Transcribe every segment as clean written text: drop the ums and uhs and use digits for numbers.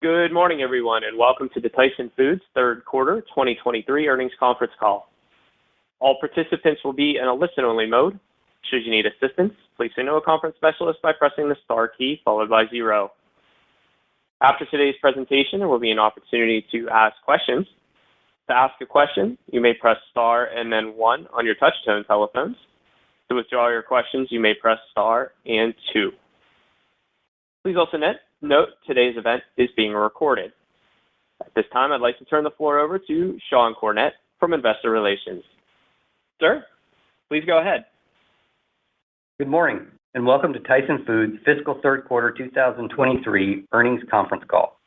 Good morning, everyone, and welcome to the Tyson Foods third quarter 2023 earnings conference call. All participants will be in a listen-only mode. Should you need assistance, please signal a conference specialist by pressing the star key followed by 0. After today's presentation, there will be an opportunity to ask questions. To ask a question, you may press star and then 1 on your touch-tone telephones. To withdraw your questions, you may press star and 2. Please also note today's event is being recorded. At this time, I'd like to turn the floor over to Sean Cornett from Investor Relations. Sir, please go ahead. Good morning, and welcome to Tyson Foods' fiscal third quarter 2023 earnings conference call.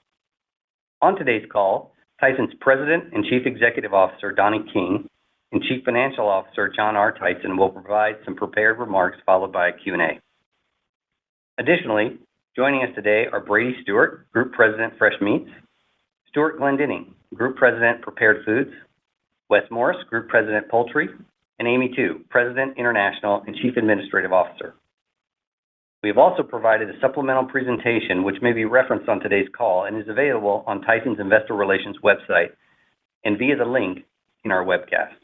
On today's call, Tyson's President and Chief Executive Officer, Donnie King, and Chief Financial Officer, John R. Tyson, will provide some prepared remarks followed by a Q&A. Additionally, joining us today are Brady Stewart, Group President, Fresh Meats, Stuart Glendinning, Group President, Prepared Foods, Wes Morris, Group President, Poultry, and Amy Tu, President, International, and Chief Administrative Officer. We have also provided a supplemental presentation which may be referenced on today's call and is available on Tyson's Investor Relations website and via the link in our webcast.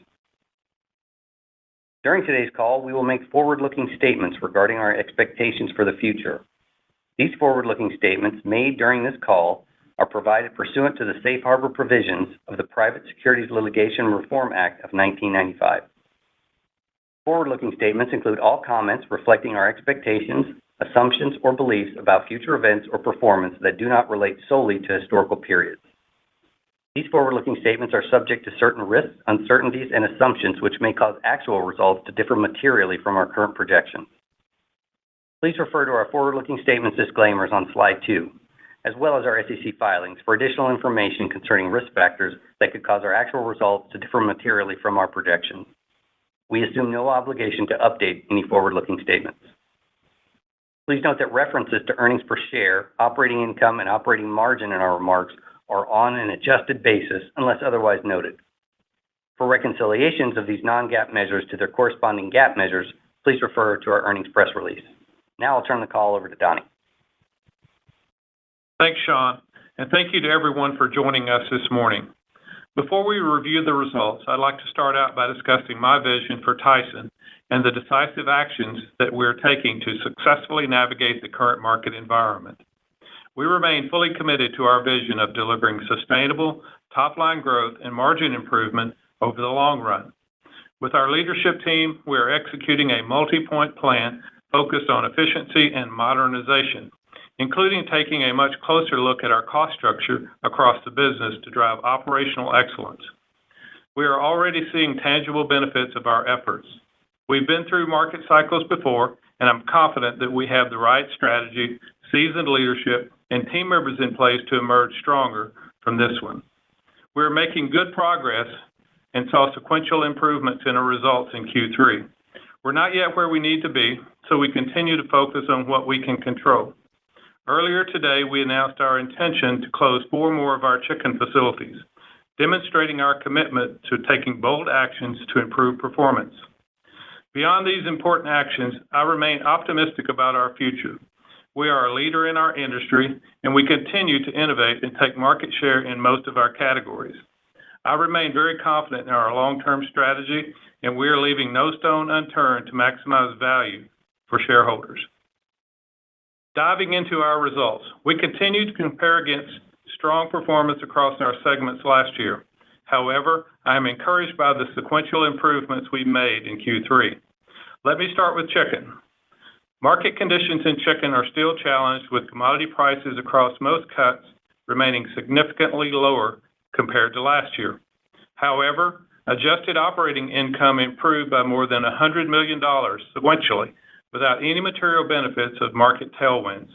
During today's call, we will make forward-looking statements regarding our expectations for the future. These forward-looking statements made during this call are provided pursuant to the Safe Harbor provisions of the Private Securities Litigation Reform Act of 1995. Forward-looking statements include all comments reflecting our expectations, assumptions, or beliefs about future events or performance that do not relate solely to historical periods. These forward-looking statements are subject to certain risks, uncertainties, and assumptions which may cause actual results to differ materially from our current projections. Please refer to our forward-looking statements disclaimers on slide 2, as well as our SEC filings for additional information concerning risk factors that could cause our actual results to differ materially from our projections. We assume no obligation to update any forward-looking statements. Please note that references to earnings per share, operating income, and operating margin in our remarks are on an adjusted basis unless otherwise noted. For reconciliations of these non-GAAP measures to their corresponding GAAP measures, please refer to our earnings press release. Now I'll turn the call over to Donnie. Thanks, Sean, and thank you to everyone for joining us this morning. Before we review the results, I'd like to start out by discussing my vision for Tyson and the decisive actions that we're taking to successfully navigate the current market environment. We remain fully committed to our vision of delivering sustainable top-line growth and margin improvement over the long run. With our leadership team, we are executing a multi-point plan focused on efficiency and modernization, including taking a much closer look at our cost structure across the business to drive operational excellence. We are already seeing tangible benefits of our efforts. We've been through market cycles before, and I'm confident that we have the right strategy, seasoned leadership, and team members in place to emerge stronger from this one. We're making good progress and saw sequential improvements in our results in Q3. We're not yet where we need to be, so we continue to focus on what we can control. Earlier today, we announced our intention to close 4 more of our chicken facilities, demonstrating our commitment to taking bold actions to improve performance. Beyond these important actions, I remain optimistic about our future. We are a leader in our industry, and we continue to innovate and take market share in most of our categories. I remain very confident in our long-term strategy, and we are leaving no stone unturned to maximize value for shareholders. Diving into our results, we continue to compare against strong performance across our segments last year. However, I am encouraged by the sequential improvements we made in Q3. Let me start with chicken. Market conditions in chicken are still challenged, with commodity prices across most cuts remaining significantly lower compared to last year. However, adjusted operating income improved by more than $100 million sequentially, without any material benefits of market tailwinds.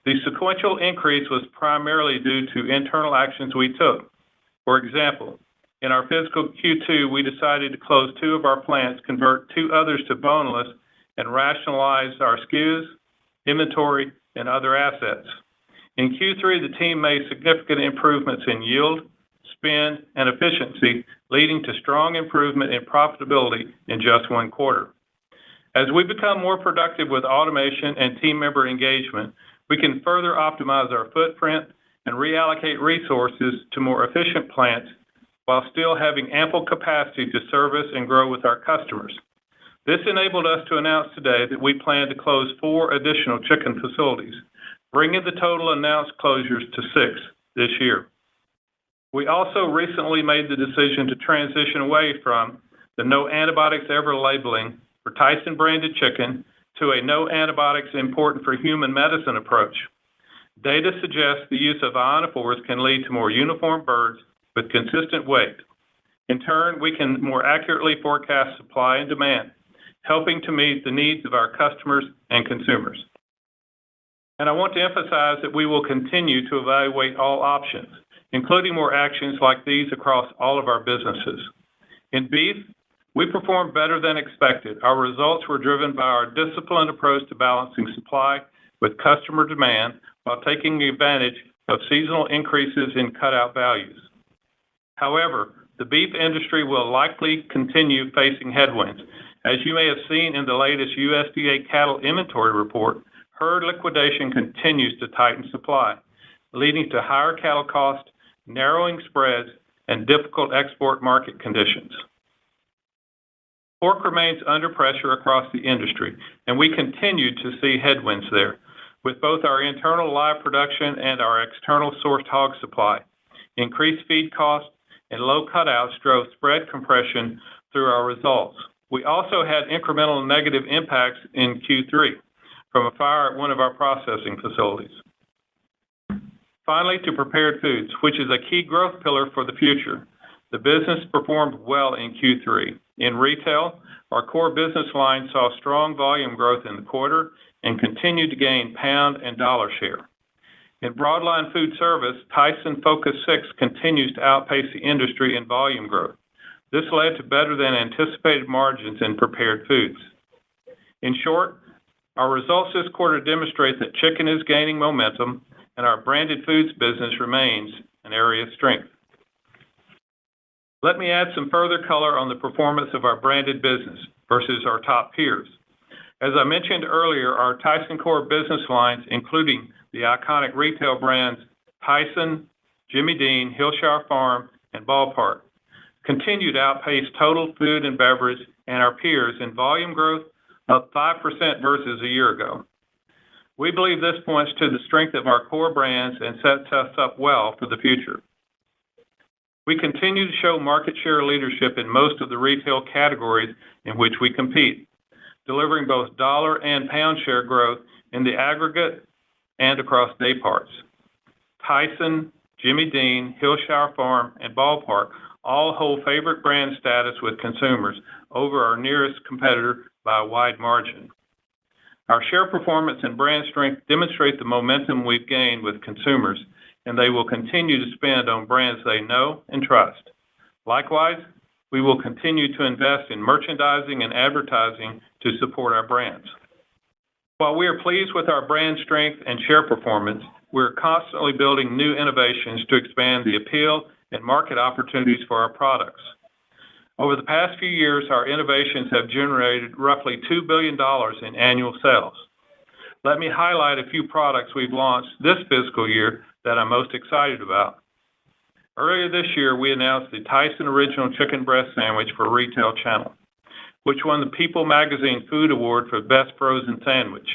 The sequential increase was primarily due to internal actions we took. For example, in our fiscal Q2, we decided to close 2 of our plants, convert 2 others to boneless, and rationalize our SKUs, inventory, and other assets. In Q3, the team made significant improvements in yield, spend, and efficiency, leading to strong improvement in profitability in just 1 quarter. As we become more productive with automation and team member engagement, we can further optimize our footprint and reallocate resources to more efficient plants while still having ample capacity to service and grow with our customers. This enabled us to announce today that we plan to close 4 additional chicken facilities, bringing the total announced closures to 6 this year. We also recently made the decision to transition away from the no antibiotics ever labeling for Tyson branded chicken to a no antibiotics important for human medicine approach. Data suggests the use of ionophores can lead to more uniform birds with consistent weight. In turn, we can more accurately forecast supply and demand, helping to meet the needs of our customers and consumers. And I want to emphasize that we will continue to evaluate all options, including more actions like these across all of our businesses. In beef, we performed better than expected. Our results were driven by our disciplined approach to balancing supply with customer demand while taking advantage of seasonal increases in cutout values. However, the beef industry will likely continue facing headwinds. As you may have seen in the latest USDA cattle inventory report, herd liquidation continues to tighten supply, leading to higher cattle costs, narrowing spreads, and difficult export market conditions. Pork remains under pressure across the industry, and we continue to see headwinds there, with both our internal live production and our external sourced hog supply. Increased feed costs and low cutouts drove spread compression through our results. We also had incremental negative impacts in Q3 from a fire at one of our processing facilities. Finally, to prepared foods, which is a key growth pillar for the future. The business performed well in Q3. In retail, our core business line saw strong volume growth in the quarter and continued to gain pound and dollar share. In broadline food service, Tyson Focus 6 continues to outpace the industry in volume growth. This led to better than anticipated margins in prepared foods. In short, our results this quarter demonstrate that chicken is gaining momentum and our branded foods business remains an area of strength. Let me add some further color on the performance of our branded business versus our top peers. As I mentioned earlier, our Tyson core business lines, including the iconic retail brands Tyson, Jimmy Dean, Hillshire Farm, and Ballpark, continue to outpace total food and beverage and our peers in volume growth of 5% versus a year ago. We believe this points to the strength of our core brands and sets us up well for the future. We continue to show market share leadership in most of the retail categories in which we compete, delivering both dollar and pound share growth in the aggregate and across day parts. Tyson, Jimmy Dean, Hillshire Farm, and Ballpark all hold favorite brand status with consumers over our nearest competitor by a wide margin. Our share performance and brand strength demonstrate the momentum we've gained with consumers, and they will continue to spend on brands they know and trust. Likewise, we will continue to invest in merchandising and advertising to support our brands. While we are pleased with our brand strength and share performance, we're constantly building new innovations to expand the appeal and market opportunities for our products. Over the past few years, our innovations have generated roughly $2 billion in annual sales. Let me highlight a few products we've launched this fiscal year that I'm most excited about. Earlier this year, we announced the Tyson Original Chicken Breast Sandwich for retail channel, which won the People Magazine Food Award for Best Frozen Sandwich.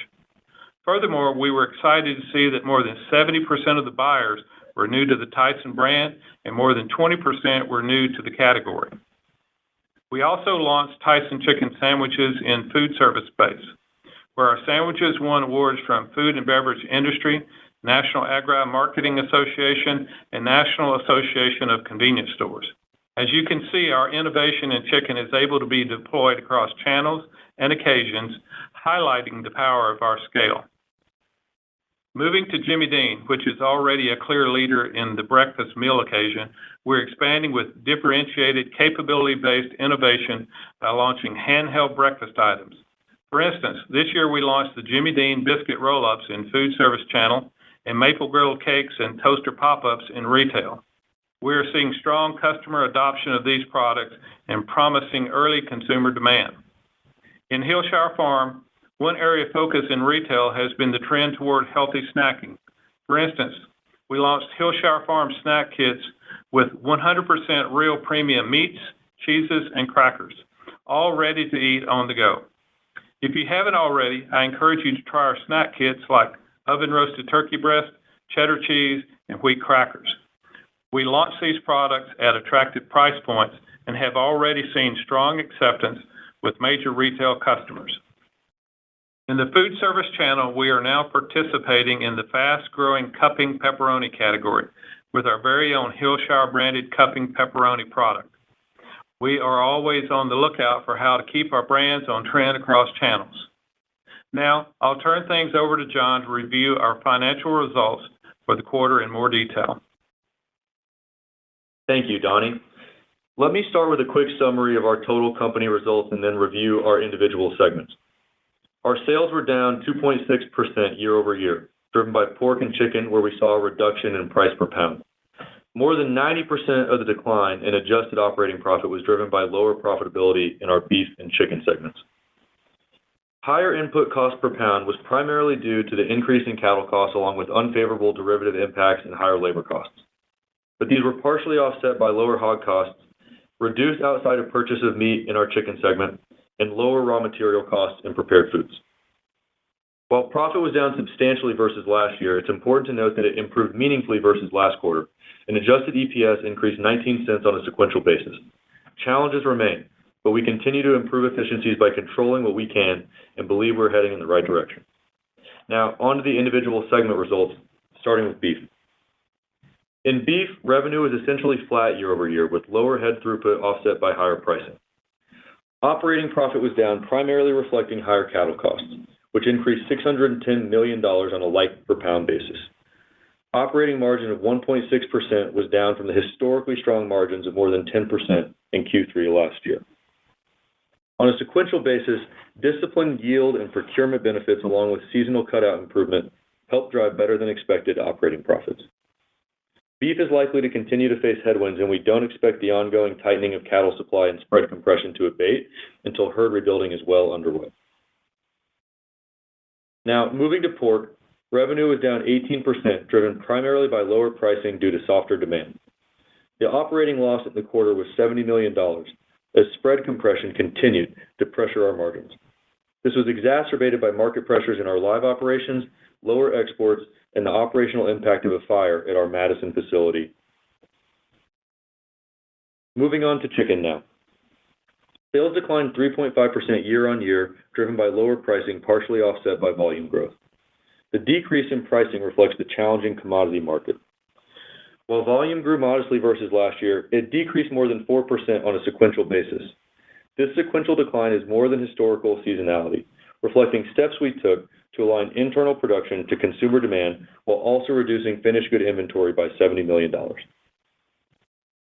Furthermore, we were excited to see that more than 70% of the buyers were new to the Tyson brand and more than 20% were new to the category. We also launched Tyson Chicken Sandwiches in food service space, where our sandwiches won awards from Food and Beverage Industry, National Agri-Marketing Association, and National Association of Convenience Stores. As you can see, our innovation in chicken is able to be deployed across channels and occasions, highlighting the power of our scale. Moving to Jimmy Dean, which is already a clear leader in the breakfast meal occasion, we're expanding with differentiated capability-based innovation by launching handheld breakfast items. For instance, this year we launched the Jimmy Dean biscuit roll-ups in food service channel and maple grilled cakes and toaster pop-ups in retail. We are seeing strong customer adoption of these products and promising early consumer demand. In Hillshire Farm, one area of focus in retail has been the trend toward healthy snacking. For instance, we launched Hillshire Farm snack kits with 100% real premium meats, cheeses, and crackers, all ready to eat on the go. If you haven't already, I encourage you to try our snack kits like oven-roasted turkey breast, cheddar cheese, and wheat crackers. We launched these products at attractive price points and have already seen strong acceptance with major retail customers. In the food service channel, we are now participating in the fast-growing cupping pepperoni category with our very own Hillshire branded cupping pepperoni product. We are always on the lookout for how to keep our brands on trend across channels. Now, I'll turn things over to John to review our financial results for the quarter in more detail. Thank you, Donnie. Let me start with a quick summary of our total company results and then review our individual segments. Our sales were down 2.6% year over year, driven by pork and chicken, where we saw a reduction in price per pound. More than 90% of the decline in adjusted operating profit was driven by lower profitability in our beef and chicken segments. Higher input cost per pound was primarily due to the increase in cattle costs along with unfavorable derivative impacts and higher labor costs. But these were partially offset by lower hog costs, reduced outside of purchase of meat in our chicken segment, and lower raw material costs in prepared foods. While profit was down substantially versus last year, it's important to note that it improved meaningfully versus last quarter, and adjusted EPS increased 19 cents on a sequential basis. Challenges remain, but we continue to improve efficiencies by controlling what we can and believe we're heading in the right direction. Now, on to the individual segment results, starting with beef. In beef, revenue was essentially flat year over year, with lower head throughput offset by higher pricing. Operating profit was down, primarily reflecting higher cattle costs, which increased $610 million on a like per pound basis. Operating margin of 1.6% was down from the historically strong margins of more than 10% in Q3 last year. On a sequential basis, disciplined yield and procurement benefits along with seasonal cutout improvement helped drive better than expected operating profits. Beef is likely to continue to face headwinds, and we don't expect the ongoing tightening of cattle supply and spread compression to abate until herd rebuilding is well underway. Now, moving to pork, revenue was down 18%, driven primarily by lower pricing due to softer demand. The operating loss in the quarter was $70 million, as spread compression continued to pressure our margins. This was exacerbated by market pressures in our live operations, lower exports, and the operational impact of a fire at our Madison facility. Moving on to chicken now. Sales declined 3.5% year on year, driven by lower pricing, partially offset by volume growth. The decrease in pricing reflects the challenging commodity market. While volume grew modestly versus last year, it decreased more than 4% on a sequential basis. This sequential decline is more than historical seasonality, reflecting steps we took to align internal production to consumer demand while also reducing finished good inventory by $70 million.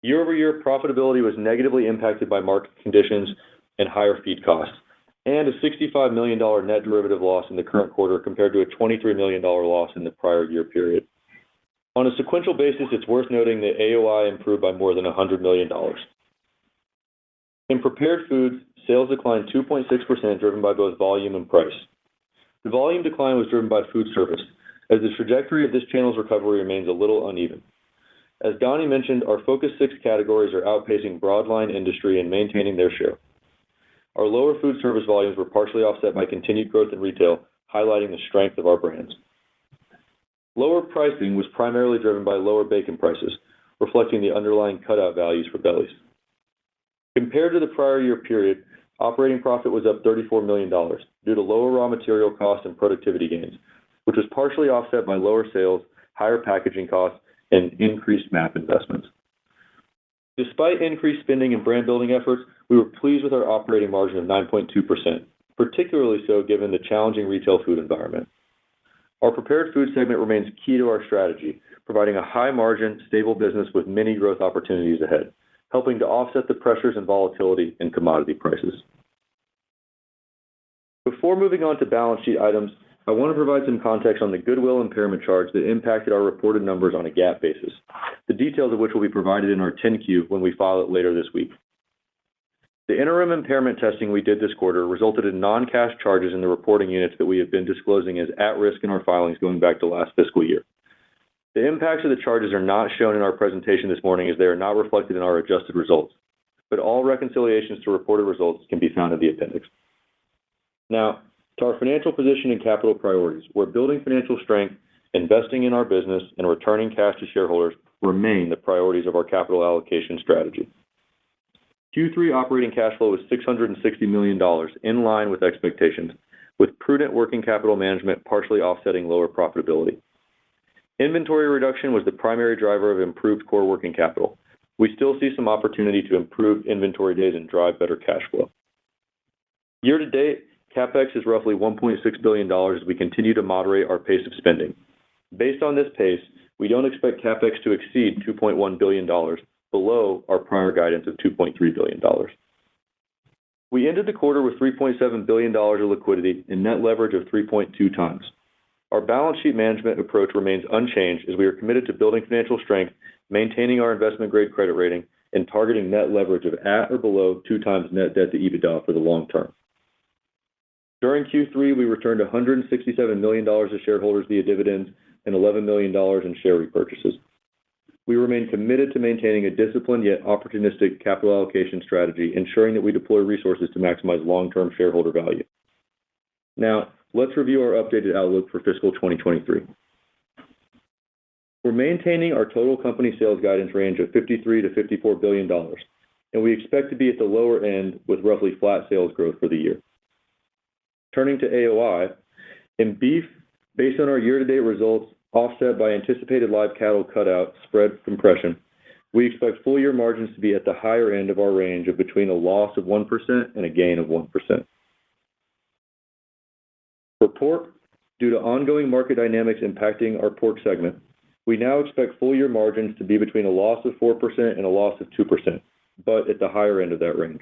Year-over-year profitability was negatively impacted by market conditions and higher feed costs, and a $65 million net derivative loss in the current quarter compared to a $23 million loss in the prior year period. On a sequential basis, it's worth noting that AOI improved by more than $100 million. In prepared foods, sales declined 2.6%, driven by both volume and price. The volume decline was driven by food service, as the trajectory of this channel's recovery remains a little uneven. As Donnie mentioned, our Focus 6 categories are outpacing broadline industry and maintaining their share. Our lower food service volumes were partially offset by continued growth in retail, highlighting the strength of our brands. Lower pricing was primarily driven by lower bacon prices, reflecting the underlying cutout values for bellies. Compared to the prior year period, operating profit was up $34 million due to lower raw material costs and productivity gains, which was partially offset by lower sales, higher packaging costs, and increased MAP investments. Despite increased spending and brand building efforts, we were pleased with our operating margin of 9.2%, particularly so given the challenging retail food environment. Our prepared food segment remains key to our strategy, providing a high-margin, stable business with many growth opportunities ahead, helping to offset the pressures and volatility in commodity prices. Before moving on to balance sheet items, I want to provide some context on the goodwill impairment charge that impacted our reported numbers on a GAAP basis, the details of which will be provided in our 10-Q when we file it later this week. The interim impairment testing we did this quarter resulted in non-cash charges in the reporting units that we have been disclosing as at risk in our filings going back to last fiscal year. The impacts of the charges are not shown in our presentation this morning as they are not reflected in our adjusted results, but all reconciliations to reported results can be found in the appendix. Now, to our financial position and capital priorities, we're building financial strength, investing in our business, and returning cash to shareholders remain the priorities of our capital allocation strategy. Q3 operating cash flow was $660 million, in line with expectations, with prudent working capital management partially offsetting lower profitability. Inventory reduction was the primary driver of improved core working capital. We still see some opportunity to improve inventory days and drive better cash flow. Year to date, CapEx is roughly $1.6 billion as we continue to moderate our pace of spending. Based on this pace, we don't expect CapEx to exceed $2.1 billion, below our prior guidance of $2.3 billion. We ended the quarter with $3.7 billion of liquidity and net leverage of 3.2 times. Our balance sheet management approach remains unchanged as we are committed to building financial strength, maintaining our investment-grade credit rating, and targeting net leverage of at or below 2 times net debt to EBITDA for the long term. During Q3, we returned $167 million to shareholders via dividends and $11 million in share repurchases. We remain committed to maintaining a disciplined yet opportunistic capital allocation strategy, ensuring that we deploy resources to maximize long-term shareholder value. Now, let's review our updated outlook for fiscal 2023. We're maintaining our total company sales guidance range of $53 to $54 billion, and we expect to be at the lower end with roughly flat sales growth for the year. Turning to AOI, in beef, based on our year-to-date results, offset by anticipated live cattle cutout spread compression, we expect full-year margins to be at the higher end of our range of between a loss of 1% and a gain of 1%. For pork, due to ongoing market dynamics impacting our pork segment, we now expect full-year margins to be between a loss of 4% and a loss of 2%, but at the higher end of that range.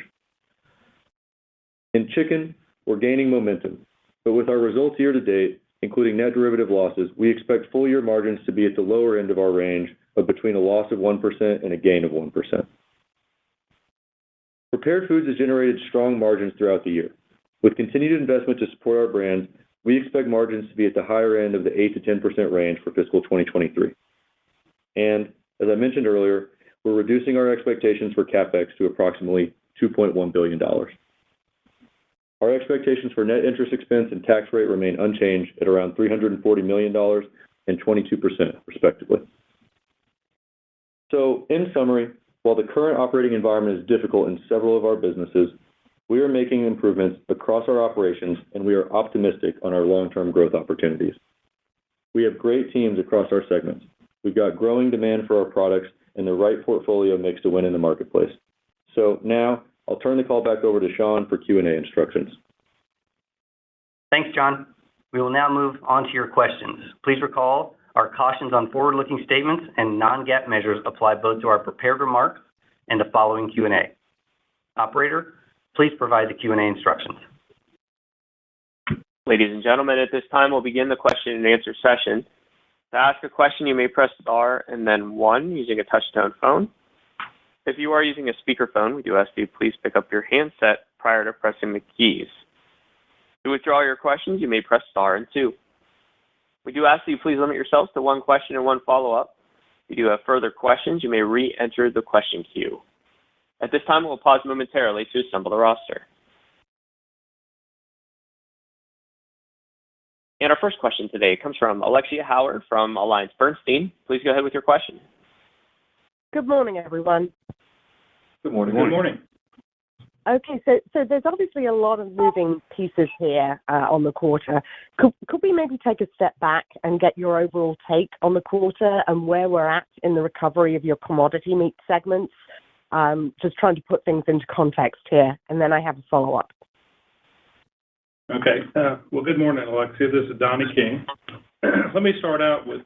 In chicken, we're gaining momentum, but with our results year to date, including net derivative losses, we expect full-year margins to be at the lower end of our range of between a loss of 1% and a gain of 1%. Prepared Foods has generated strong margins throughout the year. With continued investment to support our brands, we expect margins to be at the higher end of the 8 to 10% range for fiscal 2023. And, as I mentioned earlier, we're reducing our expectations for CapEx to approximately $2.1 billion. Our expectations for net interest expense and tax rate remain unchanged at around $340 million and 22%, respectively. So, in summary, while the current operating environment is difficult in several of our businesses, we are making improvements across our operations, and we are optimistic on our long-term growth opportunities. We have great teams across our segments. We've got growing demand for our products and the right portfolio mix to win in the marketplace. So now, I'll turn the call back over to Sean for Q&A instructions. Thanks, John. We will now move on to your questions. Please recall our cautions on forward-looking statements and non-GAAP measures apply both to our prepared remarks and the following Q&A. Operator, please provide the Q&A instructions. Ladies and gentlemen, at this time, we'll begin the question and answer session. To ask a question, you may press star and then 1 using a touch-tone phone. If you are using a speakerphone, we do ask you please pick up your handset prior to pressing the keys. To withdraw your questions, you may press star and 2. We do ask that you please limit yourselves to 1 question and 1 follow-up. If you do have further questions, you may re-enter the question queue. At this time, we'll pause momentarily to assemble the roster. And our first question today comes from Alexia Howard from AllianceBernstein. Please go ahead with your question. Good morning, everyone. Good morning. Good morning. Okay, so there's obviously a lot of moving pieces here on the quarter. Could we maybe take a step back and get your overall take on the quarter and where we're at in the recovery of your commodity meat segments? Just trying to put things into context here, and then I have a follow-up. Okay. Well, good morning, Alexia. This is Donnie King. Let me start out with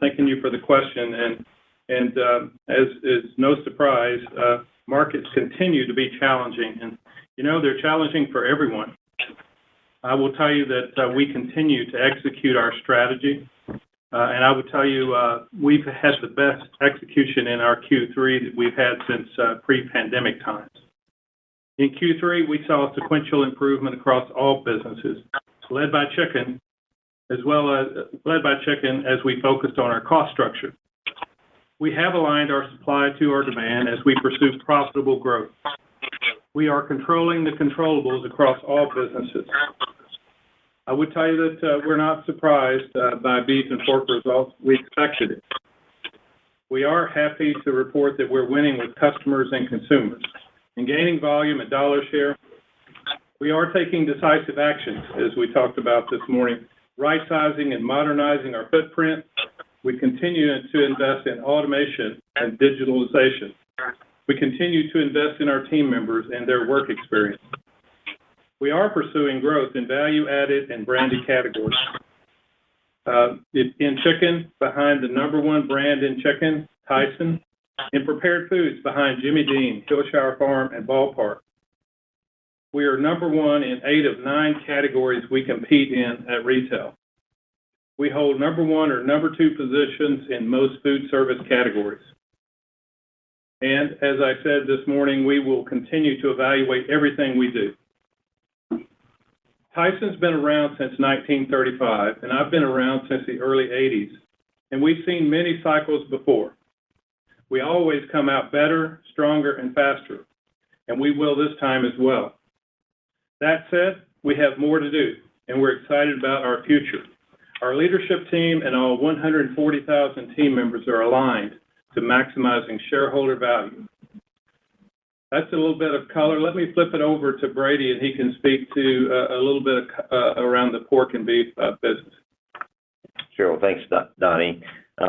thanking you for the question. And as is no surprise, markets continue to be challenging. And, you know, they're challenging for everyone. I will tell you that we continue to execute our strategy. And I would tell you we've had the best execution in our Q3 that we've had since pre-pandemic times. In Q3, we saw a sequential improvement across all businesses, led by chicken, as well as led by chicken as we focused on our cost structure. We have aligned our supply to our demand as we pursue profitable growth. We are controlling the controllables across all businesses. I would tell you that we're not surprised by beef and pork results. We expected it. We are happy to report that we're winning with customers and consumers and gaining volume and dollar share. We are taking decisive actions, as we talked about this morning, right-sizing and modernizing our footprint. We continue to invest in automation and digitalization. We continue to invest in our team members and their work experience. We are pursuing growth in value-added and branded categories. In chicken, behind the #1 brand in chicken, Tyson. In prepared foods, behind Jimmy Dean, Hillshire Farm, and Ballpark. We are #1 in 8 of 9 categories we compete in at retail. We hold #1 or #2 positions in most food service categories. And as I said this morning, we will continue to evaluate everything we do. Tyson's been around since 1935, and I've been around since the early 80s, and we've seen many cycles before. We always come out better, stronger, and faster, and we will this time as well. That said, we have more to do, and we're excited about our future. Our leadership team and all 140,000 team members are aligned to maximizing shareholder value. That's a little bit of color. Let me flip it over to Brady, and he can speak to a little bit around the pork and beef business. Sure. Well, thanks, Donnie.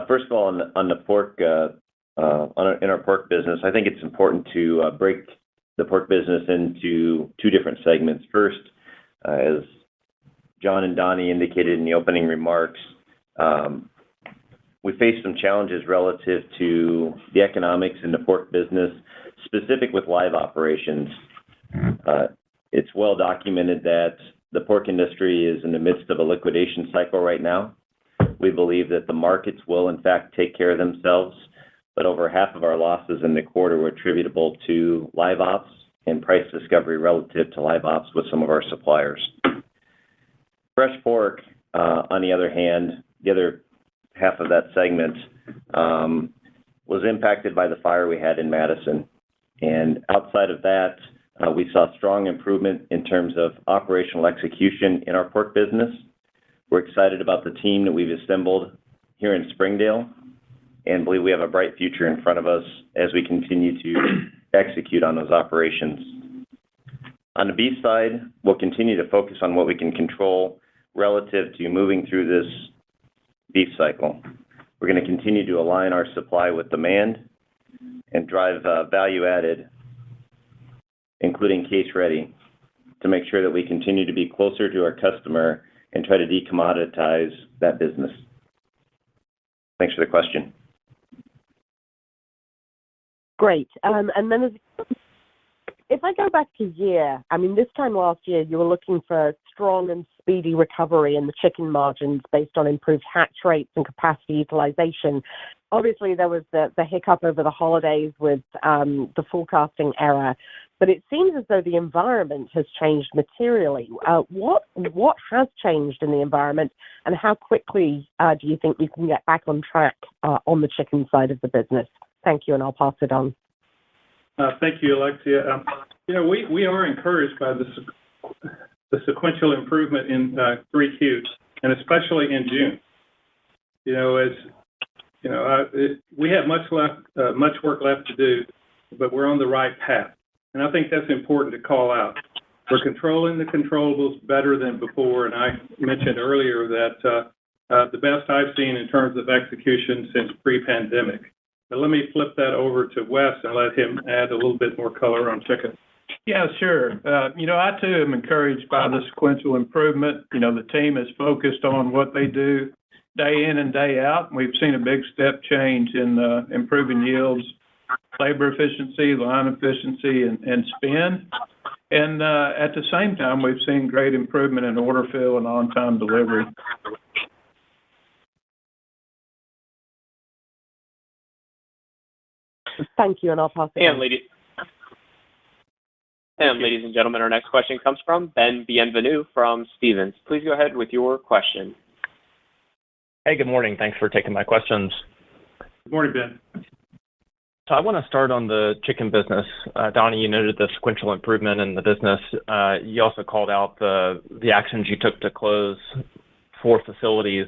First of all, on the pork, in our pork business, I think it's important to break the pork business into 2 different segments. First, as John and Donnie indicated in the opening remarks, we face some challenges relative to the economics in the pork business, specific with live operations. It's well documented that the pork industry is in the midst of a liquidation cycle right now. We believe that the markets will, in fact, take care of themselves, but over half of our losses in the quarter were attributable to live ops and price discovery relative to live ops with some of our suppliers. Fresh pork, on the other hand, the other half of that segment, was impacted by the fire we had in Madison. And outside of that, we saw strong improvement in terms of operational execution in our pork business. We're excited about the team that we've assembled here in Springdale and believe we have a bright future in front of us as we continue to execute on those operations. On the beef side, we'll continue to focus on what we can control relative to moving through this beef cycle. We're going to continue to align our supply with demand and drive value added, including case ready, to make sure that we continue to be closer to our customer and try to decommoditize that business. Thanks for the question. Great. And then if I go back a year, I mean, this time last year, you were looking for strong and speedy recovery in the chicken margins based on improved hatch rates and capacity utilization. Obviously, there was the hiccup over the holidays with the forecasting error, but it seems as though the environment has changed materially. What has changed in the environment, and how quickly do you think we can get back on track on the chicken side of the business? Thank you, and I'll pass it on. Thank you, Alexia. We are encouraged by the sequential improvement in 3Q, and especially in June. We have much work left to do, but we're on the right path. And I think that's important to call out. We're controlling the controllables better than before, and I mentioned earlier that the best I've seen in terms of execution since pre-pandemic. But let me flip that over to Wes and let him add a little bit more color on chicken. Yeah, sure. I too am encouraged by the sequential improvement. The team is focused on what they do day in and day out. We've seen a big step change in improving yields, labor efficiency, line efficiency, and spend. And at the same time, we've seen great improvement in order fill and on-time delivery. Thank you, and I'll pass it on. Ladies and gentlemen, our next question comes from Ben Bienvenu from Stephens. Please go ahead with your question. Hey, good morning. Thanks for taking my questions. Good morning, Ben. So I want to start on the chicken business. Donnie, you noted the sequential improvement in the business. You also called out the actions you took to close 4 facilities.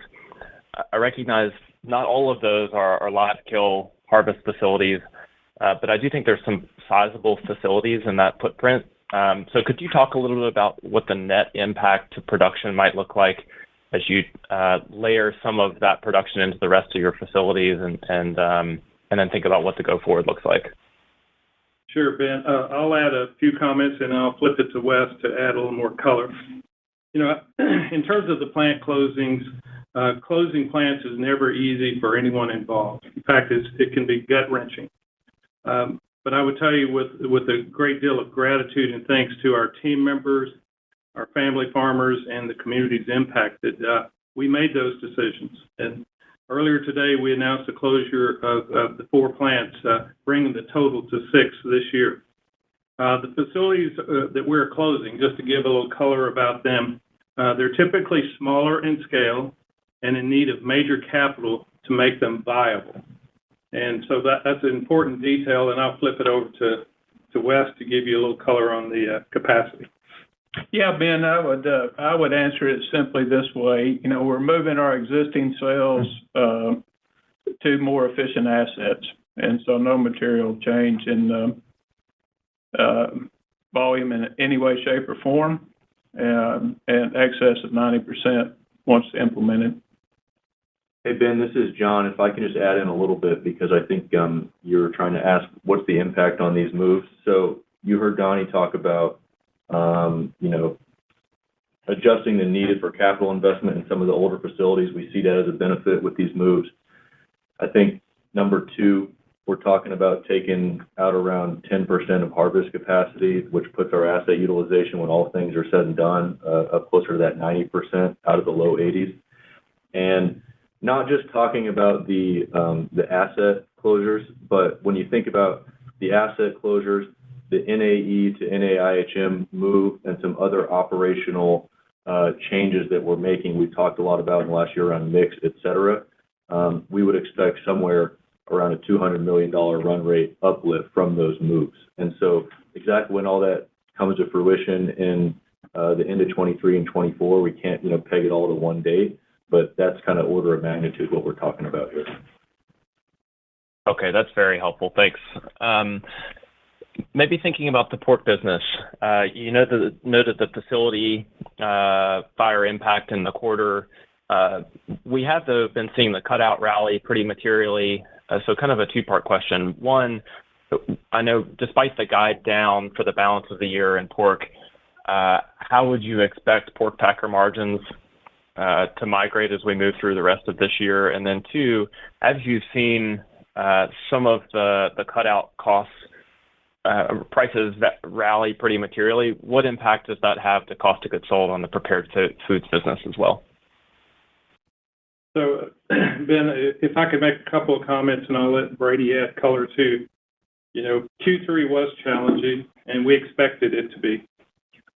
I recognize not all of those are live kill harvest facilities, but I do think there's some sizable facilities in that footprint. So could you talk a little bit about what the net impact to production might look like as you layer some of that production into the rest of your facilities and then think about what the go forward looks like? Sure, Ben. I'll add a few comments and I'll flip it to Wes to add a little more color. You know, in terms of the plant closings, closing plants is never easy for anyone involved. In fact, it can be gut-wrenching. But I would tell you with a great deal of gratitude and thanks to our team members, our family farmers, and the communities impacted, we made those decisions. And earlier today, we announced the closure of the 4 plants, bringing the total to 6 this year. The facilities that we're closing, just to give a little color about them, they're typically smaller in scale and in need of major capital to make them viable. And so that's an important detail, and I'll flip it over to Wes to give you a little color on the capacity. Yeah, Ben, I would answer it simply this way. You know, we're moving our existing sales to more efficient assets, and so no material change in volume in any way, shape, or form, and excess of 90% once implemented. Hey, Ben, this is John. If I can just add in a little bit, because I think you're trying to ask what's the impact on these moves. So you heard Donnie talk about, adjusting the needed for capital investment in some of the older facilities. We see that as a benefit with these moves. I think number 2, we're talking about taking out around 10% of harvest capacity, which puts our asset utilization, when all things are said and done, up closer to that 90% out of the low 80s. And not just talking about the asset closures, but when you think about the asset closures, the NAE to NAIHM move, and some other operational changes that we're making, we've talked a lot about in the last year around mix, et cetera, we would expect somewhere around a $200 million run rate uplift from those moves. And so exactly when all that comes to fruition in the end of 23 and 24, we can't, peg it all to one date, but that's kind of order of magnitude what we're talking about here. Okay, that's very helpful. Thanks. Maybe thinking about the pork business, you noted the facility fire impact in the quarter. We have been seeing the cutout rally pretty materially, so kind of a 2-part question. One, I know despite the guide down for the balance of the year in pork, how would you expect pork packer margins to migrate as we move through the rest of this year? And then 2, as you've seen some of the cutout costs, prices that rally pretty materially, what impact does that have to cost of goods sold on the prepared foods business as well? So, Ben, if I could make a couple of comments, and I'll let Brady add color too. Q3 was challenging, and we expected it to be.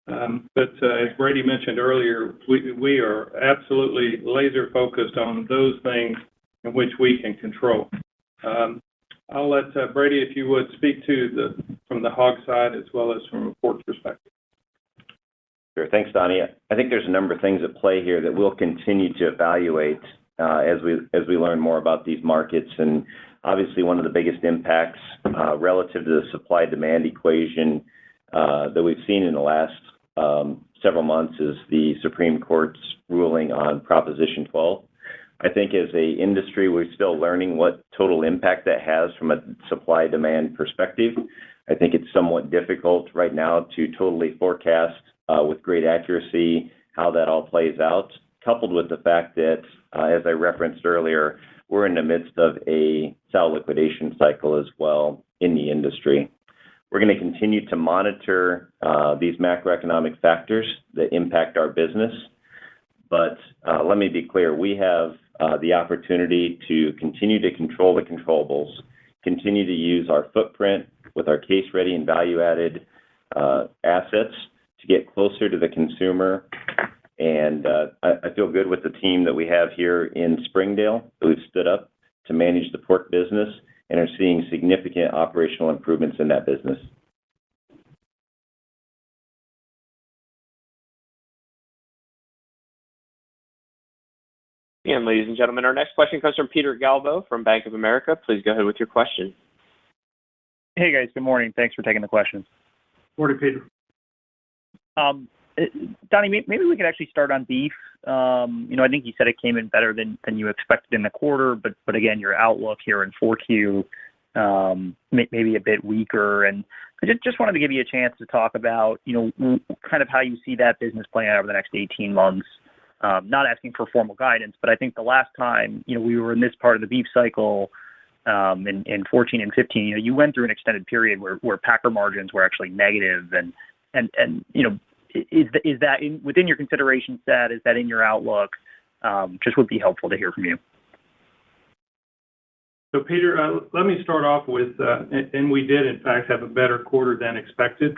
But as Brady mentioned earlier, we are absolutely laser focused on those things in which we can control. I'll let Brady, if you would, speak to from the hog side as well as from a pork perspective. Sure. Thanks, Donnie. I think there's a number of things at play here that we'll continue to evaluate as we learn more about these markets. And obviously, one of the biggest impacts relative to the supply-demand equation that we've seen in the last several months is the Supreme Court's ruling on Proposition 12. I think as a industry, we're still learning what total impact that has from a supply-demand perspective. I think it's somewhat difficult right now to totally forecast with great accuracy how that all plays out, coupled with the fact that, as I referenced earlier, we're in the midst of a sow liquidation cycle as well in the industry. We're going to continue to monitor these macroeconomic factors that impact our business. But let me be clear, we have the opportunity to continue to control the controllables, continue to use our footprint with our case-ready and value-added assets to get closer to the consumer And I feel good with the team that we have here in Springdale that we've stood up to manage the pork business and are seeing significant operational improvements in that business. And ladies and gentlemen, our next question comes from Peter Galbo from Bank of America. Please go ahead with your question. Hey guys, good morning. Thanks for taking the questions. Morning, Peter. Donnie, maybe we could actually start on beef. I think you said it came in better than you expected in the quarter, but again, your outlook here in 4Q maybe a bit weaker. And I just wanted to give you a chance to talk about, kind of how you see that business playing out over the next 18 months. Not asking for formal guidance, but I think the last time, we were in this part of the beef cycle in 14 and 15, you went through an extended period where packer margins were actually negative. And is that within your consideration set? Is that in your outlook? Just would be helpful to hear from you. So, Peter, let me start off with, and we did, in fact, have a better quarter than expected.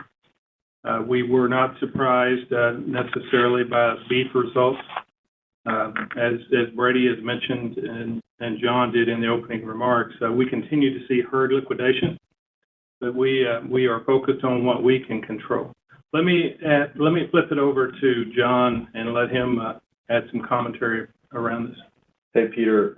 We were not surprised necessarily by beef results. As Brady has mentioned and John did in the opening remarks, we continue to see herd liquidation, but we are focused on what we can control. Let me flip it over to John and let him add some commentary around this. Hey, Peter.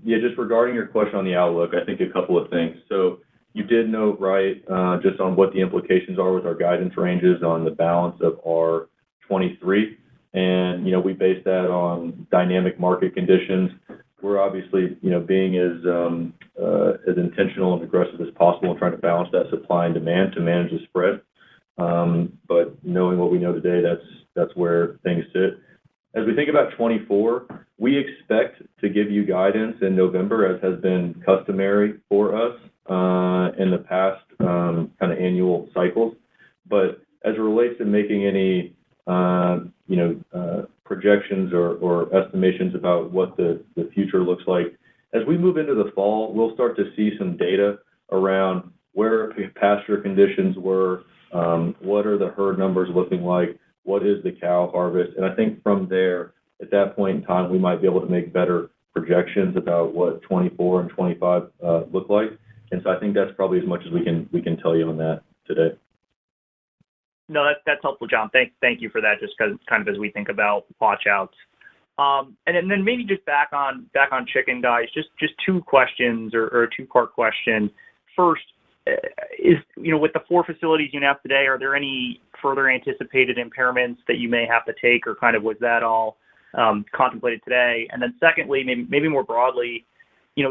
Just regarding your question on the outlook, I think a couple of things. So you did note, right, just on what the implications are with our guidance ranges on the balance of our 23. And, we base that on dynamic market conditions. We're obviously, being as intentional and aggressive as possible in trying to balance that supply and demand to manage the spread. But knowing what we know today, that's where things sit. As we think about 24, we expect to give you guidance in November, as has been customary for us in the past kind of annual cycles. But as it relates to making any projections or estimations about what the future looks like, as we move into the fall, we'll start to see some data around where pasture conditions were, what are the herd numbers looking like, what is the cow harvest, and I think from there, at that point in time, we might be able to make better projections about what 24 and 25 look like. And so I think that's probably as much as we can tell you on that today. No, that's helpful, John. Thank you for that. Just because kind of as we think about watch outs, and then maybe just back on chicken, guys. Just two questions or a two-part question. First, is with the 4 facilities you have today, are there any further anticipated impairments that you may have to take, or kind of was that all contemplated today? And then secondly, maybe more broadly,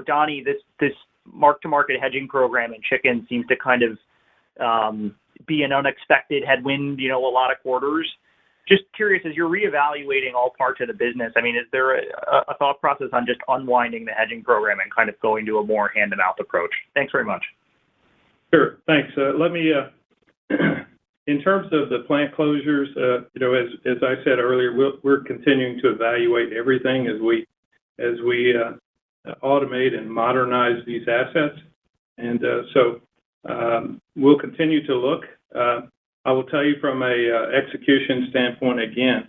Donnie, this mark-to-market hedging program in chicken seems to kind of be an unexpected headwind, a lot of quarters. Just curious, as you're reevaluating all parts of the business, I mean, is there a thought process on just unwinding the hedging program and kind of going to a more hand-to-mouth approach? Thanks very much. Sure, thanks. Let me, in terms of the plant closures, as I said earlier, we're continuing to evaluate everything as we automate and modernize these assets. And so we'll continue to look. I will tell you from a execution standpoint, again,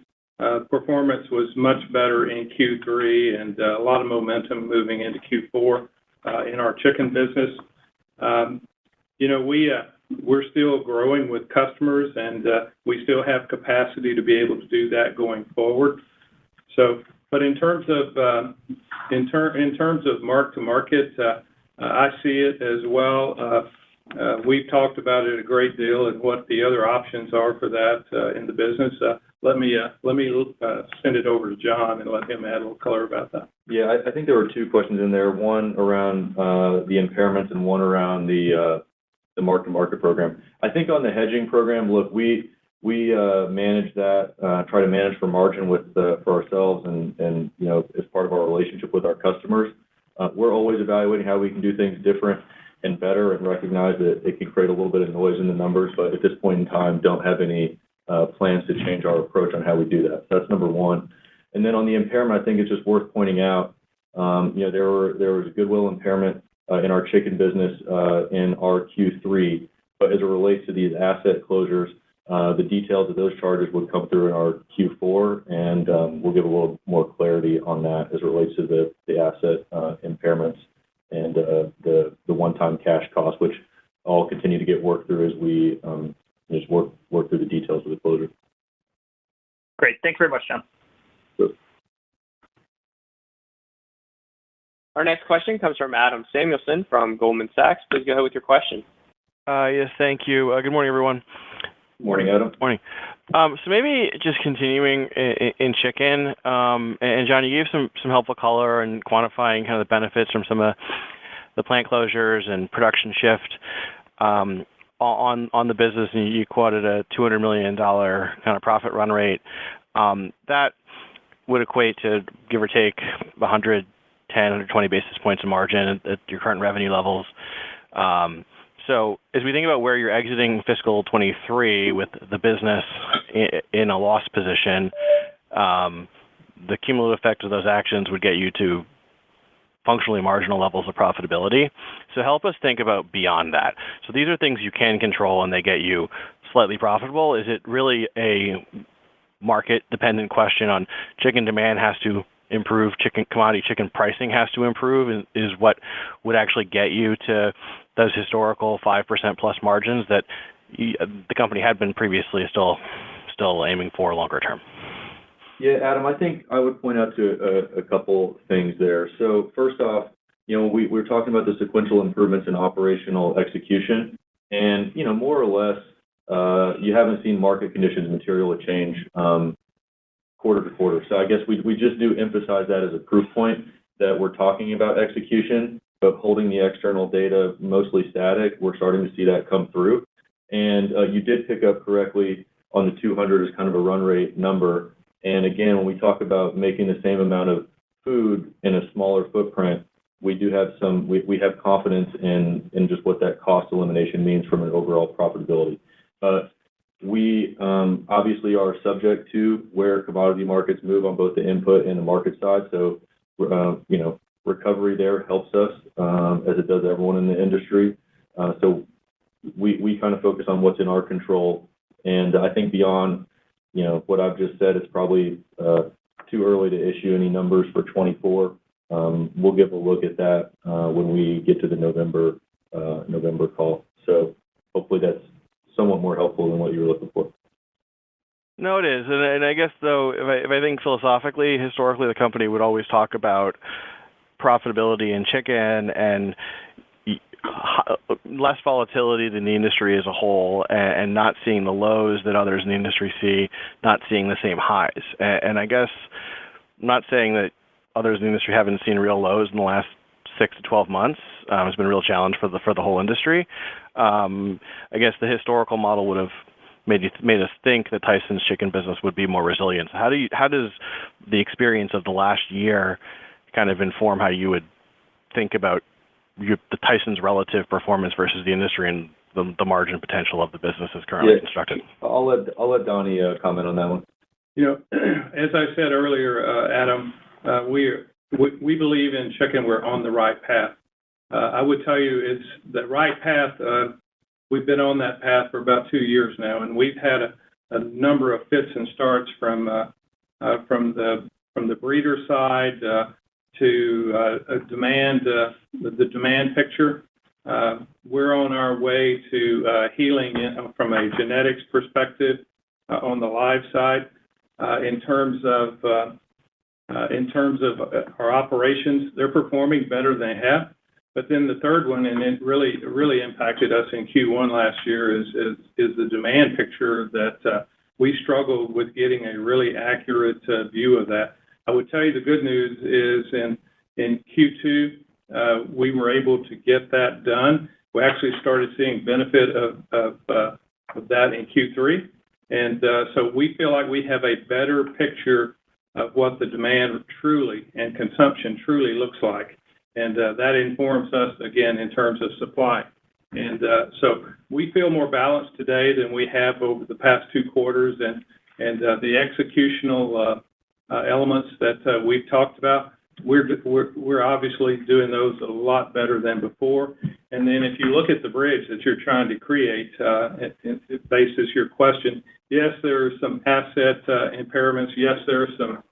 performance was much better in Q3 and a lot of momentum moving into Q4 in our chicken business. We're still growing with customers, and we still have capacity to be able to do that going forward. So, but in terms of mark to market, I see it as well. We've talked about it a great deal and what the other options are for that in the business. Let me send it over to John and let him add a little color about that. Yeah, I think there were 2 questions in there. One around the impairments and one around the mark-to-market program. I think on the hedging program, look, we manage that, try to manage for margin for ourselves and as part of our relationship with our customers. We're always evaluating how we can do things different and better, and recognize that it can create a little bit of noise in the numbers, but at this point in time, don't have any plans to change our approach on how we do that. So that's number one. And then on the impairment, I think it's just worth pointing out, there was a goodwill impairment in our chicken business in our Q3, but as it relates to these asset closures, The details of those charges would come through in our Q4, and we'll give a little more clarity on that as it relates to the asset impairments and the one-time cash costs, which all continue to get worked through as we just work through the details of the closure. Great. Thanks very much, John. Sure. Our next question comes from Adam Samuelson from Goldman Sachs. Please go ahead with your question. Yes, thank you. Good morning, everyone. Morning, Adam. Morning. So maybe just continuing in chicken, and John, you gave some helpful color and quantifying kind of the benefits from some of the plant closures and production shift on the business, and you quoted a $200 million kind of profit run rate. That would equate to, give or take, 110, 120 basis points of margin at your current revenue levels. So as we think about where you're exiting fiscal 23 with the business in a loss position, the cumulative effect of those actions would get you to functionally marginal levels of profitability. So help us think about beyond that. So these are things you can control and they get you slightly profitable. Is it really a market-dependent question on chicken demand has to improve, commodity chicken pricing has to improve, and is what would actually get you to those historical 5% plus margins that the company had been previously still aiming for longer term? Yeah, Adam, I think I would point out to a couple things there. So first off, we're talking about the sequential improvements in operational execution, and more or less, you haven't seen market conditions materially change quarter to quarter. So I guess we just do emphasize that as a proof point that we're talking about execution, but holding the external data mostly static. We're starting to see that come through. And you did pick up correctly on the 200 as kind of a run rate number. And again, when we talk about making the same amount of food in a smaller footprint, we do have we have confidence in just what that cost elimination means from an overall profitability. We obviously are subject to where commodity markets move on both the input and the market side. So, recovery there helps us as it does everyone in the industry. So we kind of focus on what's in our control. And I think beyond, what I've just said, it's probably too early to issue any numbers for 24. We'll give a look at that when we get to the November call. So hopefully that's somewhat more helpful than what you were looking for. No, it is. And I guess, though, if I think philosophically, historically, the company would always talk about profitability in chicken and less volatility than the industry as a whole, and not seeing the lows that others in the industry see, not seeing the same highs. And I guess I'm not saying that others in the industry haven't seen real lows in the last 6 to 12 months. It's been a real challenge for the whole industry. I guess the historical model would have made us think that Tyson's chicken business would be more resilient. So how does the experience of the last year kind of inform how you would think about the Tyson's relative performance versus the industry and the margin potential of the business as currently constructed? I'll let Donnie comment on that one. As I said earlier, Adam, we believe in chicken. We're on the right path. I would tell you it's the right path. We've been on that path for about 2 years now, and we've had a number of fits and starts from the breeder side to the demand picture. We're on our way to healing from a genetics perspective on the live side. In terms of our operations, they're performing better than they have. But then the third one, and it really impacted us in Q1 last year, is the demand picture that we struggled with getting a really accurate view of that. I would tell you the good news is in Q2 we were able to get that done. We actually started seeing benefit of that in Q3, and so we feel like we have a better picture of what the demand truly and consumption truly looks like. And that informs us, again, in terms of supply. And so we feel more balanced today than we have over the past 2 quarters. And the executional elements that we've talked about, we're obviously doing those a lot better than before. And then if you look at the bridge that you're trying to create, it bases your question. Yes, there are some asset impairments. Yes, there are some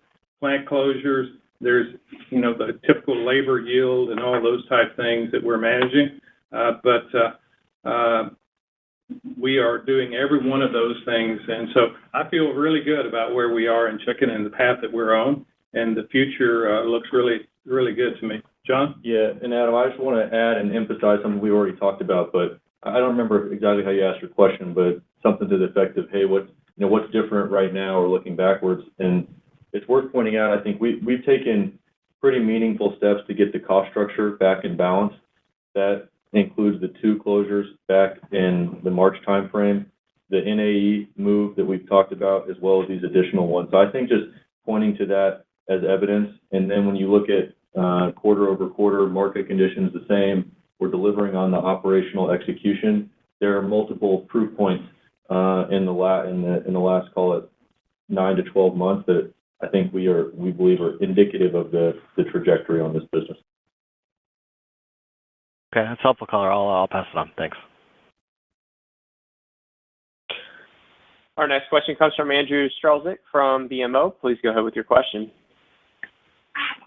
plant closures. There's, the typical labor yield and all those type things that we're managing. But we are doing every one of those things. And so I feel really good about where we are in chicken and the path that we're on. And the future looks really, really good to me. John? Yeah, and Adam, I just want to add and emphasize something we already talked about, but I don't remember exactly how you asked your question, but something to the effect of, hey, what's different right now or looking backwards? And it's worth pointing out, I think we've taken pretty meaningful steps to get the cost structure back in balance. That includes the 2 closures back in the March timeframe, the NAE move that we've talked about, as well as these additional ones. So I think just pointing to that as evidence, and then when you look at quarter over quarter, market conditions the same, we're delivering on the operational execution. There are multiple proof points in the last, call it 9 to 12 months, that I think we believe are indicative of the trajectory on this business. Okay, that's helpful color. I'll pass it on. Thanks. Our next question comes from Andrew Strelzik from BMO. Please go ahead with your question.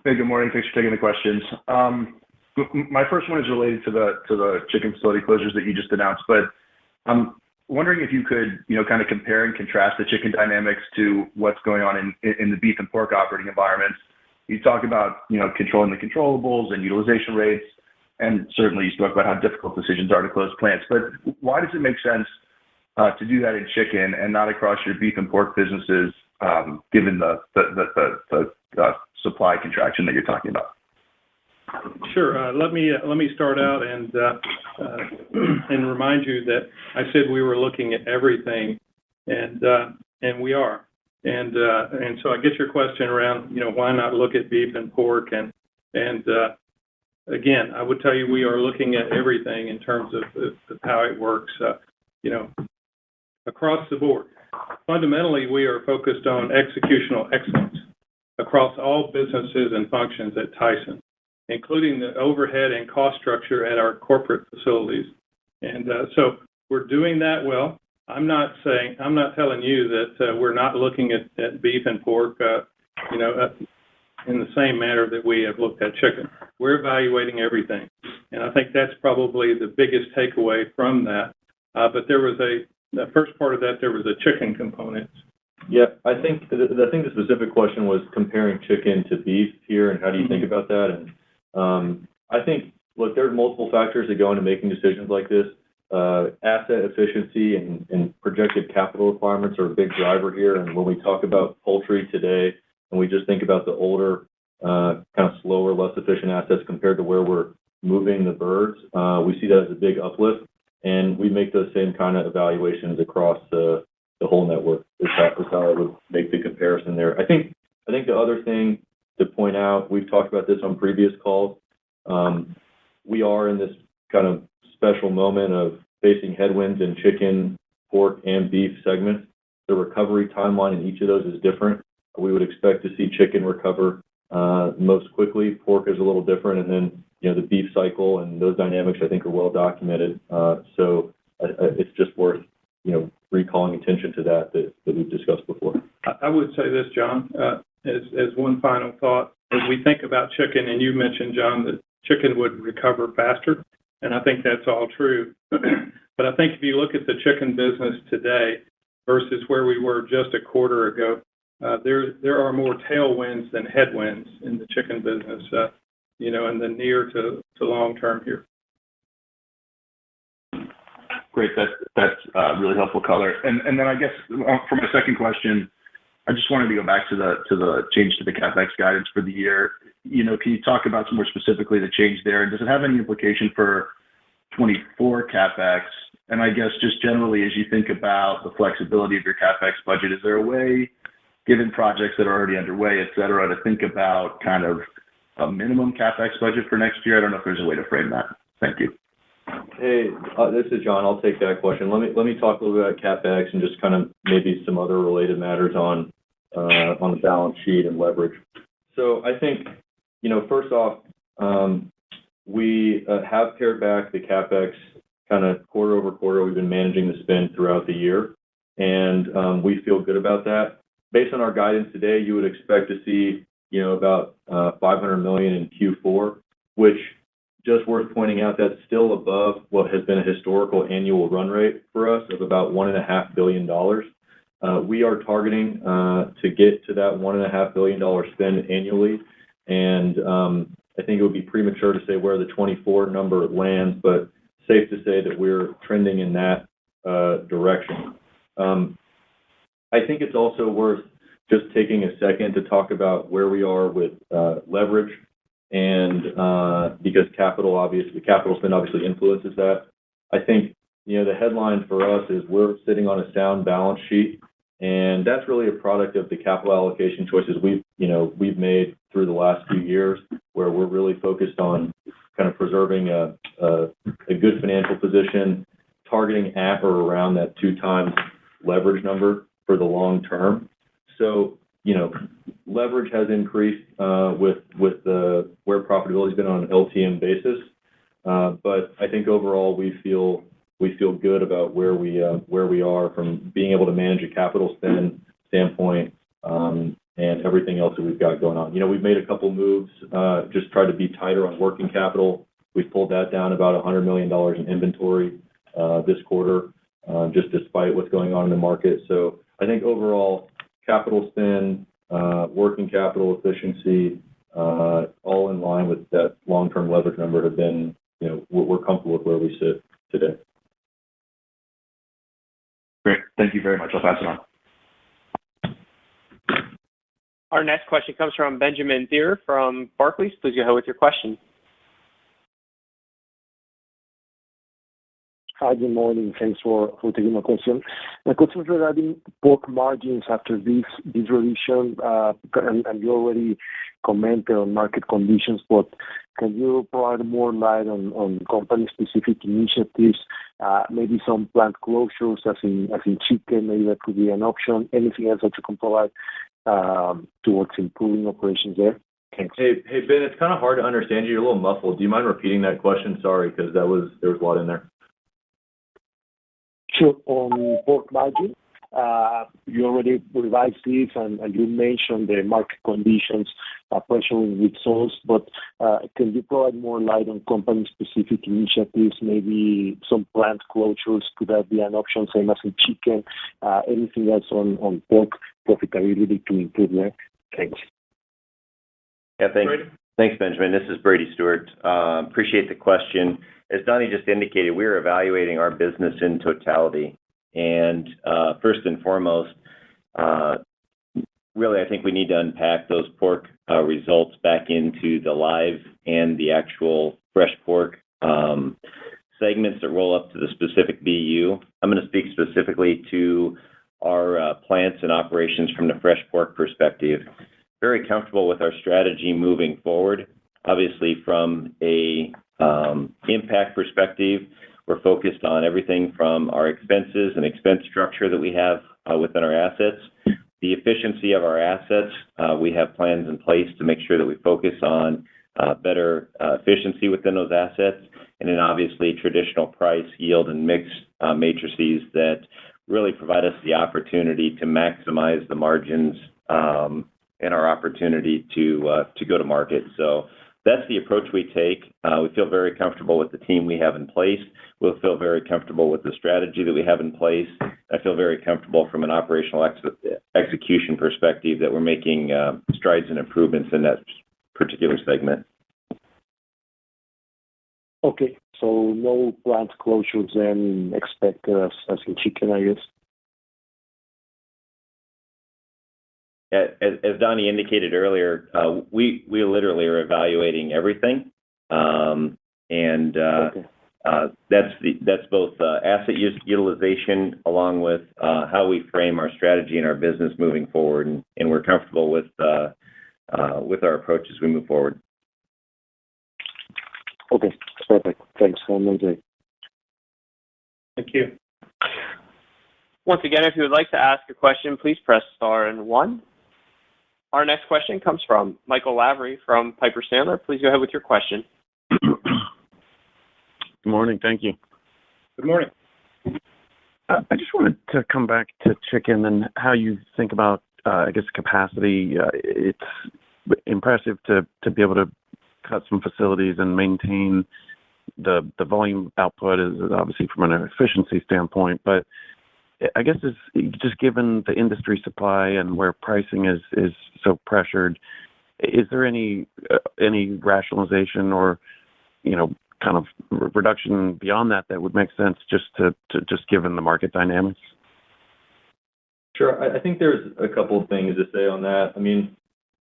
Hey, good morning. Thanks for taking the questions. My first one is related to the chicken facility closures that you just announced, but I'm wondering if you could, kind of compare and contrast the chicken dynamics to what's going on in the beef and pork operating environments. You talk about, controlling the controllables and utilization rates, and certainly you spoke about how difficult decisions are to close plants. But why does it make sense to do that in chicken and not across your beef and pork businesses, given the supply contraction that you're talking about? Sure. Let me start out and remind you that I said we were looking at everything, and we are. And so I get your question around, why not look at beef and pork? And again, I would tell you we are looking at everything in terms of how it works, across the board. Fundamentally, we are focused on executional excellence across all businesses and functions at Tyson, including the overhead and cost structure at our corporate facilities. And so we're doing that well. I'm not telling you that we're not looking at beef and pork, in the same manner that we have looked at chicken. We're evaluating everything. And I think that's probably the biggest takeaway from that. But there was the first part of that, there was a chicken component. Yeah, I think the specific question was comparing chicken to beef here, and how do you think about that? And I think, look, there's multiple factors that go into making decisions like this. Asset efficiency and projected capital requirements are a big driver here. And when we talk about poultry today, and we just think about the older, kind of slower, less efficient assets compared to where we're moving the birds, we see that as a big uplift. And we make those same kind of evaluations across the whole network. Is how I would make the comparison there. I think the other thing to point out, we've talked about this on previous calls. We are in this kind of special moment of facing headwinds in chicken, pork, and beef segments. The recovery timeline in each of those is different. We would expect to see chicken recover most quickly. Pork is a little different, and then the beef cycle and those dynamics I think are well documented. So it's just worth recalling attention to that we've discussed before. I would say this, John, as one final thought, as we think about chicken, and you mentioned, John, that chicken would recover faster, and I think that's all true. But I think if you look at the chicken business today versus where we were just a quarter ago, there are more tailwinds than headwinds in the chicken business, in the near to long term here. Great, that's really helpful color. And then I guess for my second question, I just wanted to go back to the change to the CapEx guidance for the year. Can you talk about some more specifically the change there, and does it have any implication for 24 CapEx? And I guess just generally, as you think about the flexibility of your CapEx budget, is there a way, given projects that are already underway, et cetera, to think about kind of a minimum CapEx budget for next year? I don't know if there's a way to frame that. Thank you. Hey, this is John. I'll take that question. Let me talk a little bit about CapEx and just kind of maybe some other related matters on the balance sheet and leverage. So I think, first off, we have pared back the CapEx kind of quarter over quarter. We've been managing the spend throughout the year, and we feel good about that. Based on our guidance today, you would expect to see, about $500 million in Q4, which, just worth pointing out, that's still above what has been a historical annual run rate for us of about $1.5 billion. We are targeting to get to that $1.5 billion spend annually, and I think it would be premature to say where the 24 number lands, but safe to say that we're trending in that direction. I think it's also worth just taking a second to talk about where we are with leverage, and because capital spend obviously influences that. I think the headline for us is we're sitting on a sound balance sheet, and that's really a product of the capital allocation choices we've made through the last few years, where we're really focused on kind of preserving a good financial position, targeting at or around that 2x leverage number for the long term. So, leverage has increased with where profitability has been on an LTM basis, but I think overall we feel good about where we are from being able to manage a capital spend standpoint, and everything else that we've got going on. We've made a couple moves, just try to be tighter on working capital. We've pulled that down about $100 million in inventory this quarter, just despite what's going on in the market. So I think overall, capital spend, working capital efficiency, all in line with that long-term leverage number have been, we're comfortable with where we sit today. Great. Thank you very much. I'll pass it on. Our next question comes from Benjamin Theurer from Barclays. Please go ahead with your question. Hi, good morning. Thanks for taking my question. My question is regarding pork margins after this revision, and you already commented on market conditions, but can you provide more light on company-specific initiatives, maybe some plant closures as in chicken, maybe that could be an option, anything else that you can provide towards improving operations there? Thanks. Hey, Ben, it's kind of hard to understand you. You're a little muffled. Do you mind repeating that question? Sorry, because there was a lot in there. Sure. On pork margin, you already revised this, and you mentioned the market conditions pressuring results, but can you provide more light on company-specific initiatives, maybe some plant closures? Could that be an option, same as in chicken? Anything else on pork profitability to improve there? Thanks. Yeah, thanks, Benjamin. This is Brady Stewart. Appreciate the question. As Donnie just indicated, we're evaluating our business in totality. And first and foremost, really, I think we need to unpack those pork results back into the live and the actual fresh pork segments that roll up to the specific BU. I'm going to speak specifically to our plants and operations from the fresh pork perspective. Very comfortable with our strategy moving forward. Obviously, from a impact perspective, we're focused on everything from our expenses and expense structure that we have within our assets. The efficiency of our assets, we have plans in place to make sure that we focus on better efficiency within those assets, and then obviously traditional price, yield, and mix matrices that really provide us the opportunity to maximize the margins and our opportunity to go to market. So that's the approach we take. We feel very comfortable with the team we have in place. We'll feel very comfortable with the strategy that we have in place. I feel very comfortable from an operational execution perspective that we're making strides and improvements in that particular segment. Okay, so no plant closures then expected as in chicken, I guess? As Donnie indicated earlier, we literally are evaluating everything, okay. That's both asset utilization along with how we frame our strategy and our business moving forward, and we're comfortable with our approach as we move forward. Okay, perfect. Thanks. Have a nice day. Thank you. Once again, if you would like to ask a question, please press star and 1. Our next question comes from Michael Lavery from Piper Sandler. Please go ahead with your question. Good morning. Thank you. Good morning. I just wanted to come back to chicken and how you think about, I guess, capacity. It's impressive to be able to cut some facilities and maintain the volume output is obviously from an efficiency standpoint, but I guess it's just given the industry supply and where pricing is so pressured, is there any rationalization or, kind of reduction beyond that would make sense just given the market dynamics? Sure. I think there's a couple of things to say on that. I mean,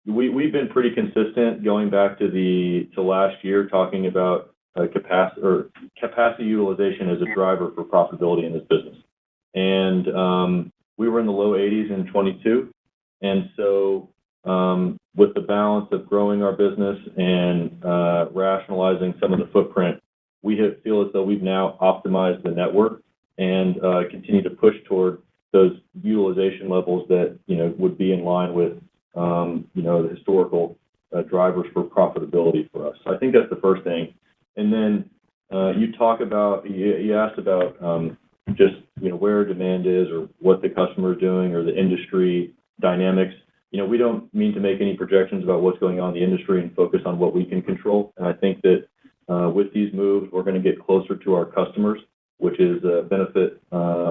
we've been pretty consistent going back to last year talking about capacity utilization as a driver for profitability in this business. And we were in the low 80s in 22. And so with the balance of growing our business and rationalizing some of the footprint, we feel as though we've now optimized the network and continue to push toward those utilization levels that, would be in line with, the historical drivers for profitability for us. So I think that's the first thing. And then you asked about just, where demand is or what the customer is doing or the industry dynamics. We don't mean to make any projections about what's going on in the industry and focus on what we can control. And I think that with these moves, we're going to get closer to our customers, which is a benefit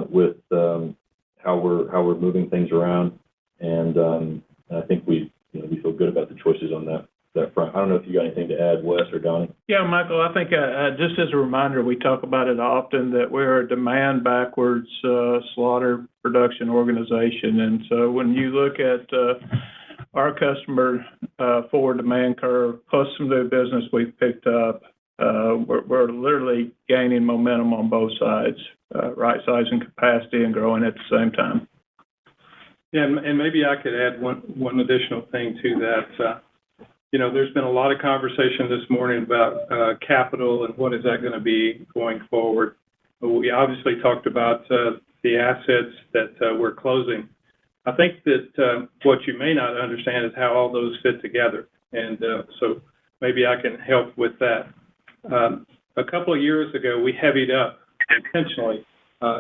with how we're moving things around. And I think we feel good about the choices on that front. I don't know if you got anything to add, Wes or Donnie. Yeah, Michael, I think just as a reminder, we talk about it often that we're a demand backwards slaughter production organization. And so when you look at our customer forward demand curve plus some new business we've picked up, we're literally gaining momentum on both sides, right-sizing capacity and growing at the same time. Yeah, and maybe I could add one additional thing to that. There's been a lot of conversation this morning about capital and what is that going to be going forward. We obviously talked about the assets that we're closing. I think that what you may not understand is how all those fit together. And so maybe I can help with that. A couple of years ago, we heavied up intentionally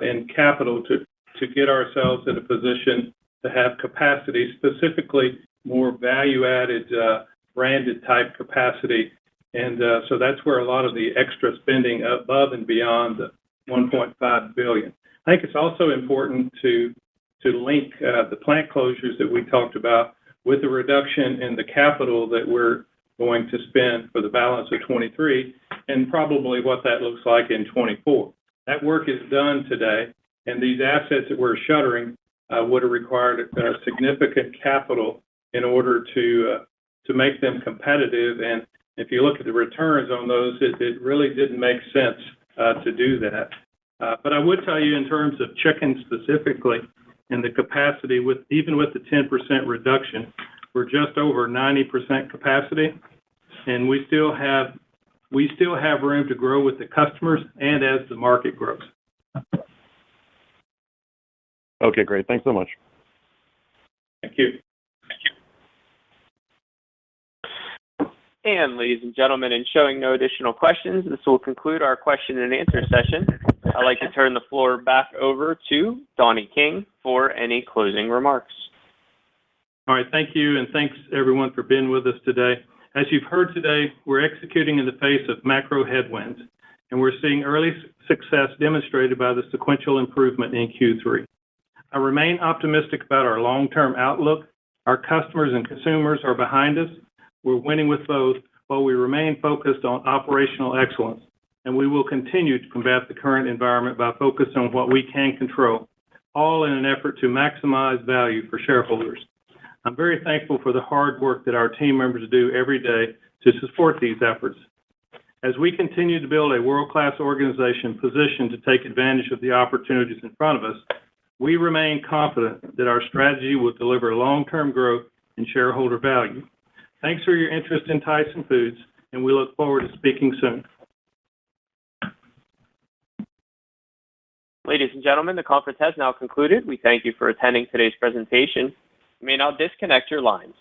in capital to get ourselves in a position to have capacity, specifically more value-added branded type capacity. And so that's where a lot of the extra spending above and beyond the $1.5 billion. I think it's also important to link the plant closures that we talked about with the reduction in the capital that we're going to spend for the balance of 23 and probably what that looks like in 24. That work is done today, and these assets that we're shuttering would have required significant capital in order to make them competitive. And if you look at the returns on those, it really didn't make sense to do that. But I would tell you in terms of chicken specifically and the capacity, even with the 10% reduction, we're just over 90% capacity, and we still have room to grow with the customers and as the market grows. Okay, great. Thanks so much. Thank you. And ladies and gentlemen, in showing no additional questions, this will conclude our question and answer session. I'd like to turn the floor back over to Donnie King for any closing remarks. All right, thank you, and thanks everyone for being with us today. As you've heard today, we're executing in the face of macro headwinds, and we're seeing early success demonstrated by the sequential improvement in Q3. I remain optimistic about our long-term outlook. Our customers and consumers are behind us. We're winning with both, while we remain focused on operational excellence, and we will continue to combat the current environment by focusing on what we can control, all in an effort to maximize value for shareholders. I'm very thankful for the hard work that our team members do every day to support these efforts. As we continue to build a world-class organization positioned to take advantage of the opportunities in front of us, we remain confident that our strategy will deliver long-term growth and shareholder value. Thanks for your interest in Tyson Foods, and we look forward to speaking soon. Ladies and gentlemen, the conference has now concluded. We thank you for attending today's presentation. You may now disconnect your lines.